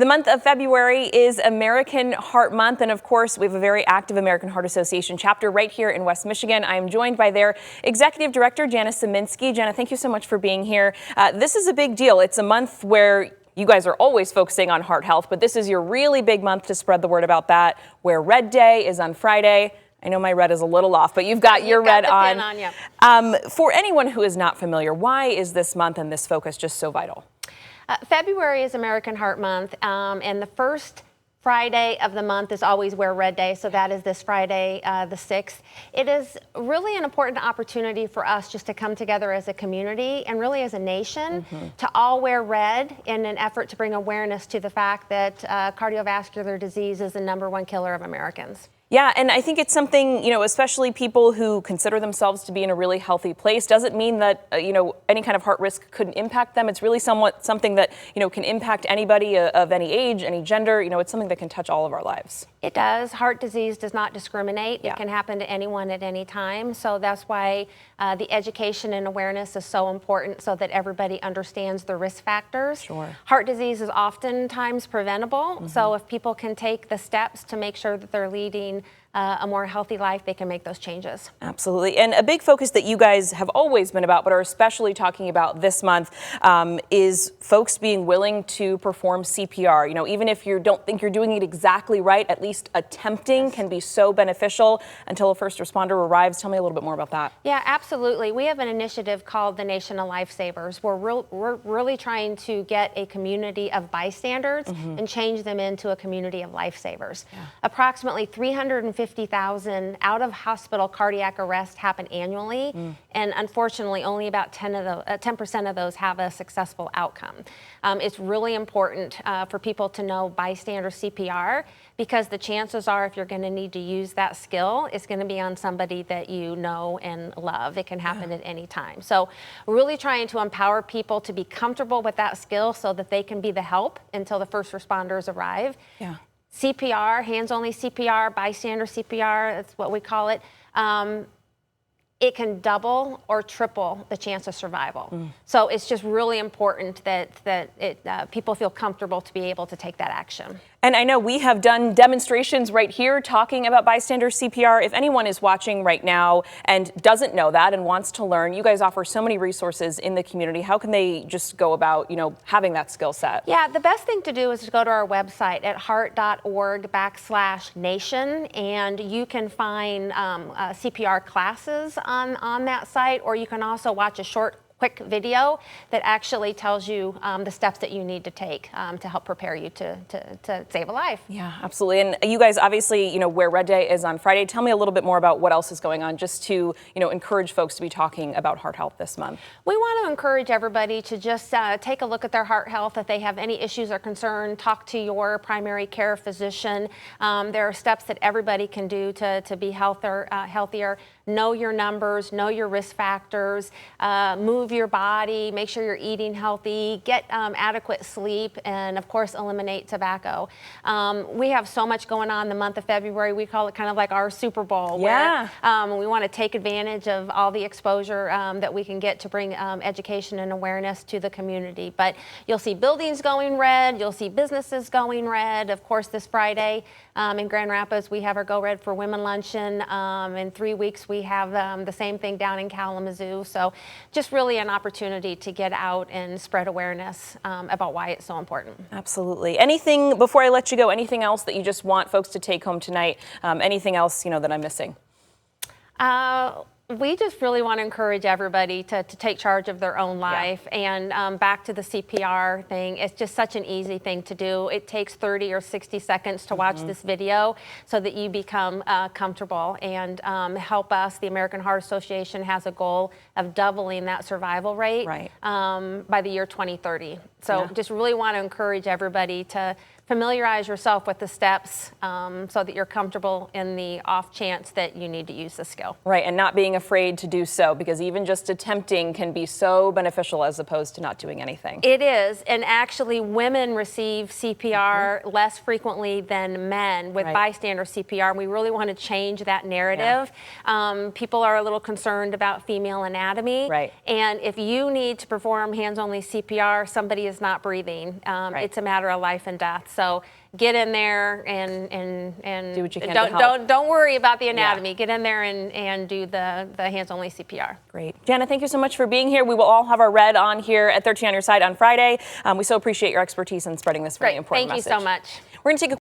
The month of February is American Heart Month, and of course, we have a very active American Heart Association chapter right here in West Michigan. I am joined by their Executive Director, Jana Szyminski. Jana, thank you so much for being here. This is a big deal. It's a month where you guys are always focusing on heart health, but this is your really big month to spread the word about that, where Red Day is on Friday. I know my red is a little off, but you've got your red on. For anyone who is not familiar, why is this month and this focus just so vital? February is American Heart Month, and the first Friday of the month is always Wear Red Day, so that is this Friday, the 6th. It is really an important opportunity for us just to come together as a community and really as a nation to all wear red in an effort to bring awareness to the fact that cardiovascular disease is the #1 killer of Americans. Yeah, and I think it's something, especially people who consider themselves to be in a really healthy place, doesn't mean that, any kind of heart risk couldn't impact them. It's really something that, can impact anybody of any age, any gender. It's something that can touch all of our lives. It does. Heart disease does not discriminate. Yeah. It can happen to anyone at any time. So that's why the education and awareness is so important so that everybody understands the risk factors. Sure. Heart disease is oftentimes preventable. So if people can take the steps to make sure that they're leading a more healthy life, they can make those changes. Absolutely. And a big focus that you guys have always been about, but are especially talking about this month, is folks being willing to perform CPR. Even if you don't think you're doing it exactly right, at least attempting can be so beneficial until a first responder arrives. Tell me a little bit more about that. Yeah, absolutely. We have an initiative called the Nation of Lifesavers. We're really trying to get a community of bystanders and change them into a community of lifesavers. Yeah. Approximately 350,000 out-of-hospital cardiac arrests happen annually, and unfortunately, only about 10% of those have a successful outcome. It's really important for people to know bystander CPR, because the chances are, if you're going to need to use that skill, it's going to be on somebody that you know and love. It can happen at any time. So we're really trying to empower people to be comfortable with that skill so that they can be the help until the first responders arrive. Yeah. CPR, hands-only CPR, bystander CPR, that's what we call it. It can double or triple the chance of survival. So it's just really important that people feel comfortable to be able to take that action. And I know we have done demonstrations right here talking about bystander CPR. If anyone is watching right now and doesn't know that and wants to learn, you guys offer so many resources in the community. How can they just go about, having that skill set? Yeah, the best thing to do is to go to our website at heart.org/nation, and you can find CPR classes on that site, or you can also watch a quick video that actually tells you the steps that you need to take to help prepare you to save a life. Yeah, absolutely. And you guys obviously, where Red Day is on Friday. Tell me a little bit more about what else is going on, just to, encourage folks to be talking about heart health this month. We want to encourage everybody to just take a look at their heart health. If they have any issues or concern, talk to your primary care physician. There are steps that everybody can do to be healthier. Know your numbers, know your risk factors, move your body, make sure you're eating healthy, get adequate sleep, and of course eliminate tobacco. We have so much going on in the month of February. We call it kind of like our Super Bowl. Yeah. Where we want to take advantage of all the exposure that we can get to bring education and awareness to the community. But you'll see buildings going red, you'll see businesses going red. Of course, this Friday in Grand Rapids, we have our Go Red for Women luncheon. In 3 weeks, we have the same thing down in Kalamazoo. So just really an opportunity to get out and spread awareness about why it's so important. Absolutely. Anything, before I let you go, anything else that you just want folks to take home tonight? Anything else, that I'm missing? We just really want to encourage everybody to take charge of their own life. Yeah. And back to the CPR thing, it's just such an easy thing to do. It takes 30 or 60 seconds to watch this video so that you become comfortable and help us. The American Heart Association has a goal of doubling that survival rate by the year 2030. So just really want to encourage everybody to familiarize yourself with the steps so that you're comfortable in the off chance that you need to use the skill. Right, and not being afraid to do so, because even just attempting can be so beneficial as opposed to not doing anything. It is, and actually women receive CPR less frequently than men with bystander CPR. We really want to change that narrative. People are a little concerned about female anatomy. Right. And if you need to perform hands-only CPR, somebody is not breathing. Right. It's a matter of life and death. So get in there and do what you can to help. don't worry about the anatomy. Yeah. Get in there and do the hands-only CPR. Great. Jana, thank you so much for being here. We will all have our red on here at 13 on Your Side on Friday. We so appreciate your expertise in spreading this very important message. Thank you so much. We're going to take a